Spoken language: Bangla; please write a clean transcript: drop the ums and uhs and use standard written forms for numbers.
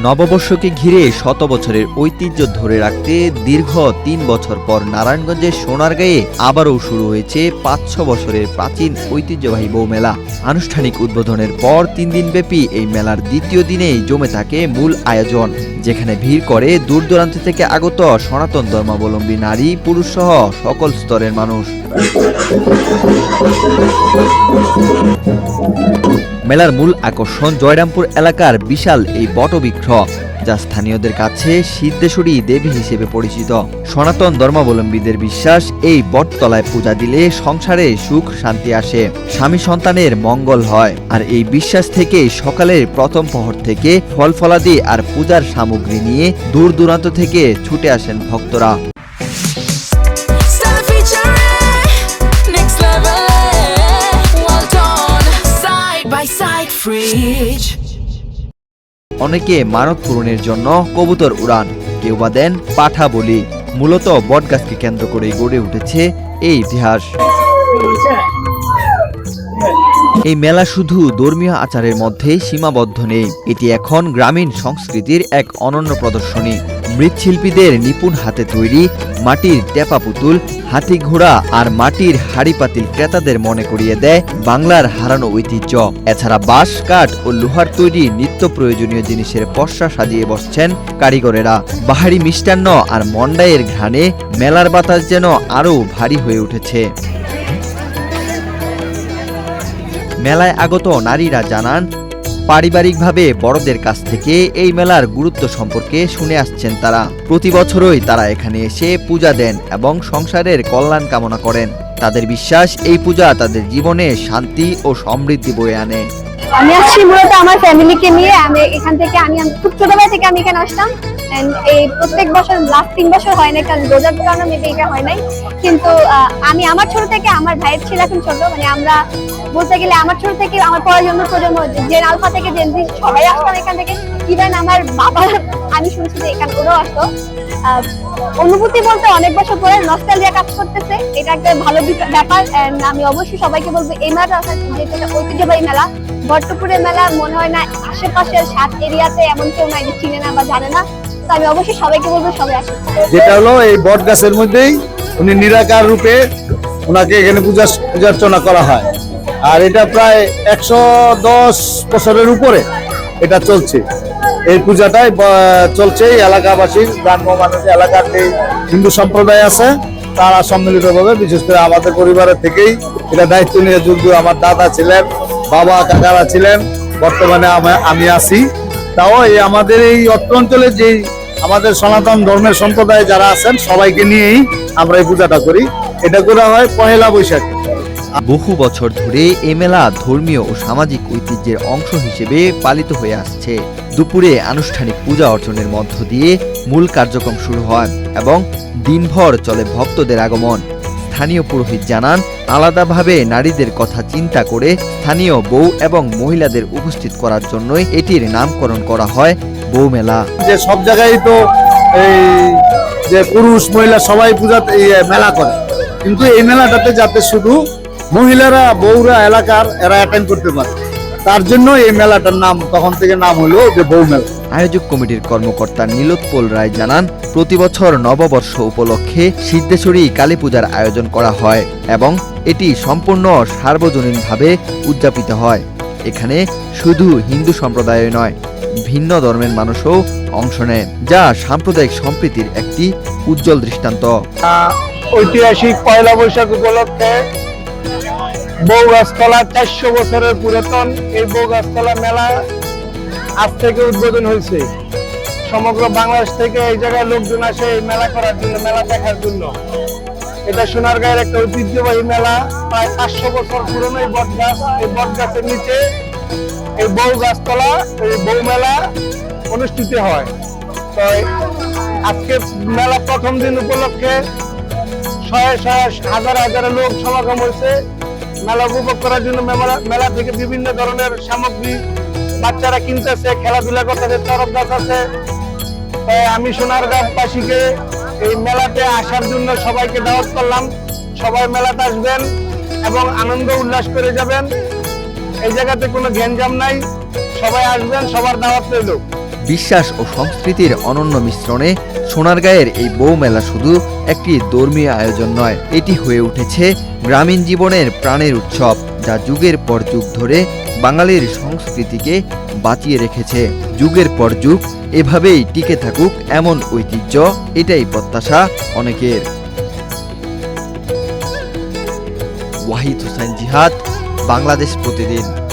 নববর্ষকে ঘিরে শত বছরের ঐতিহ্য ধরে রাখতে দীর্ঘ ৩ বছর পর নারায়ণগঞ্জের সোনারগাঁয়ে আবারও শুরু হয়েছে ৫-৬ বছরের প্রাচীন ঐতিহ্যবাহী বউমেলা। আনুষ্ঠানিক উদ্বোধনের পর ৩ দিনব্যাপী এই মেলার দ্বিতীয় দিনেই জমে থাকে মূল আয়োজন, যেখানে ভিড় করে দূর দূরান্ত থেকে আগত সনাতন ধর্মাবলম্বী নারী পুরুষ সহ সকল স্তরের মানুষ। মেলার মূল আকর্ষণ জয়রামপুর এলাকার বিশাল এই বটবৃক্ষ, যা স্থানীয়দের কাছে সিদ্ধেশ্বরী দেবী হিসেবে পরিচিত। সনাতন ধর্মাবলম্বীদের বিশ্বাস, এই বটতলায় পূজা দিলে সংসারে সুখ শান্তি আসে, স্বামী সন্তানের মঙ্গল হয়। আর এই বিশ্বাস থেকে সকালের প্রথম প্রহর থেকে ফল ফলাদি আর পূজার সামগ্রী নিয়ে দূর দূরান্ত থেকে ছুটে আসেন ভক্তরা। অনেকে মানত পূরণের জন্য কবুতর উড়ান, কেউ বা দেন পাঠা বলি। মূলত বটগাছকে কেন্দ্র করে গড়ে উঠেছে এই ইতিহাস। এই মেলা শুধু ধর্মীয় আচারের মধ্যেই সীমাবদ্ধ নেই, এটি এখন গ্রামীণ সংস্কৃতির এক অনন্য প্রদর্শনী। মৃৎশিল্পীদের নিপুণ হাতে তৈরি মাটির টেপা পুতুল, হাতি ঘোড়া আর মাটির হাড়ি পাতিল ক্রেতাদের মনে করিয়ে দেয় বাংলার হারানো ঐতিহ্য। এছাড়া বাঁশ, কাঠ ও লোহার তৈরি নিত্য প্রয়োজনীয় জিনিসের পসরা সাজিয়ে বসছেন কারিগরেরা। বাহারি মিষ্টান্ন আর মন্ডাইয়ের ঘ্রাণে মেলার বাতাস যেন আরও ভারী হয়ে উঠেছে। মেলায় আগত নারীরা জানান, পারিবারিকভাবে বড়দের কাছ থেকে এই মেলার গুরুত্ব সম্পর্কে শুনে আসছেন তারা। প্রতি বছরই তারা এখানে এসে পূজা দেন এবং সংসারের কল্যাণ কামনা করেন। তাদের বিশ্বাস, এই পূজা তাদের জীবনে শান্তি ও সমৃদ্ধি বয়ে আনে। আমি আসছি মূলত আমার ফ্যামিলিকে নিয়ে। আমি খুব ছোটবেলা থেকে আমি এখানে আসতাম। এই প্রত্যেক বছর লাস্ট 3 বছর হয় না, কারণ রোজার কারণে মেবি এটা হয় নাই। কিন্তু আমি আমার ছোট থেকে, আমার ভাইয়ের ছেলে এখন ছোট, মানে আমরা বলতে গেলে আমার ছোট থেকে আমার পরজন্ম প্রজন্ম জেন আলফা থেকে জেন জি সবাই আসতাম এখান থেকে। ইভেন আমার বাবা, আমি শুনছি যে এখানে ওরাও আসতো। অনুভূতি বলতে অনেক বছর পরে নস্টালজিয়া কাজ করতেছে, এটা একটা ভালো ব্যাপার। আমি অবশ্যই সবাইকে বলবো এই মেলাটা যেটা ঐতিহ্যবাহী মেলা, বটপুরের মেলা মনে হয় না আশেপাশের 7 এরিয়াতে এমন কেউ নাই যে চিনে না বা জানে না। তো আমি অবশ্যই সবাইকে বলবো সবাই আসুন। যেটা হলো এই বট গাছের মধ্যেই উনি নিরাকার রূপে ওনাকে এখানে পূজার্চনা করা হয়। আর এটা প্রায় 110 বছরের উপরে এটা চলছে। এই পূজাটাই চলছে এলাকাবাসী, গ্রাম্য মানুষ, এলাকার যে হিন্দু সম্প্রদায় আছে তারা সম্মিলিতভাবে, বিশেষ করে আমাদের পরিবারের থেকেই এটা দায়িত্ব নিয়ে যুদ্ধ। আমার দাদা ছিলেন, বাবা কাকারা ছিলেন, বর্তমানে আমি আছি। তাও এই আমাদের এই অত্র অঞ্চলে যেই আমাদের সনাতন ধর্মের সম্প্রদায় যারা আছেন সবাইকে নিয়েই আমরা এই পূজাটা করি। এটা করা হয় পহেলা বৈশাখে। বহু বছর ধরে এ মেলা ধর্মীয় ও সামাজিক ঐতিহ্যের অংশ হিসেবে পালিত হয়ে আসছে। দুপুরে আনুষ্ঠানিক পূজা অর্চনের মধ্য দিয়ে মূল কার্যক্রম শুরু হয় এবং দিনভর চলে ভক্তদের আগমন। স্থানীয় পুরোহিত জানান, আলাদাভাবে নারীদের কথা চিন্তা করে স্থানীয় বউ এবং মহিলাদের উপস্থিত করার জন্যই এটির নামকরণ করা হয় বউ মেলা। যে সব জায়গায় তো এই যে পুরুষ মহিলা সবাই পূজাতে মেলা করে, কিন্তু এই মেলাটাতে যাতে শুধু মহিলারা, বউরা, এলাকার এরা অ্যাটেন্ড করতে পারে, তার জন্য এই মেলাটার নাম তখন থেকে নাম হলো যে বউ মেলা। আয়োজক কমিটির কর্মকর্তা নীলোৎপল রায় জানান, প্রতি বছর নববর্ষ উপলক্ষে সিদ্ধেশ্বরী কালী পূজার আয়োজন করা হয় এবং এটি সম্পূর্ণ সার্বজনীনভাবে উদযাপিত হয়। এখানে শুধু হিন্দু সম্প্রদায় নয়, ভিন্ন ধর্মের মানুষও অংশ নেয়, যা সাম্প্রদায়িক সম্প্রীতির একটি উজ্জ্বল দৃষ্টান্ত। ঐতিহাসিক পয়লা বৈশাখ উপলক্ষে বউগাছতলা 400 বছরের পুরাতন এই বউগাছতলা মেলা আজ থেকে উদ্বোধন হয়েছে। সমগ্র বাংলাদেশ থেকে এই জায়গায় লোকজন আসে এই মেলা করার জন্য, মেলা দেখার জন্য। এটা সোনারগাঁয়ের একটা ঐতিহ্যবাহী মেলা, প্রায় 500 বছর পুরনো এই বটগাছ। এই বটগাছের নিচে এই বউগাছতলা, এই বউ মেলা অনুষ্ঠিত হয়। তো আজকে মেলা প্রথম দিন উপলক্ষে হাজার হাজার লোক সমাগম হয়েছে মেলা উপভোগ করার জন্য। মেলা থেকে বিভিন্ন ধরনের সামগ্রী বাচ্চারা কিনতেছে, খেলাধুলা করতেছে, তরফ গাছ আছে। আমি সোনারগাঁওবাসীকে এই মেলাতে আসার জন্য সবাইকে দাওয়াত করলাম। সবাই মেলাতে আসবেন এবং আনন্দ উল্লাস করে যাবেন। এই জায়গাতে কোনো গ্যাঞ্জাম নাই, সবাই আসবেন, সবার দাওয়াত রইল। বিশ্বাস ও সংস্কৃতির অনন্য মিশ্রণে সোনারগাঁয়ের এই বউ মেলা শুধু একটি ধর্মীয় আয়োজন নয়, এটি হয়ে উঠেছে গ্রামীণ জীবনের প্রাণের উৎসব, যা যুগের পর যুগ ধরে বাঙালির সংস্কৃতিকে বাঁচিয়ে রেখেছে। যুগের পর যুগ এভাবেই টিকে থাকুক এমন ঐতিহ্য, এটাই প্রত্যাশা অনেকের। ওয়াহিদ হোসেন জিহাদ, বাংলাদেশ প্রতিদিন।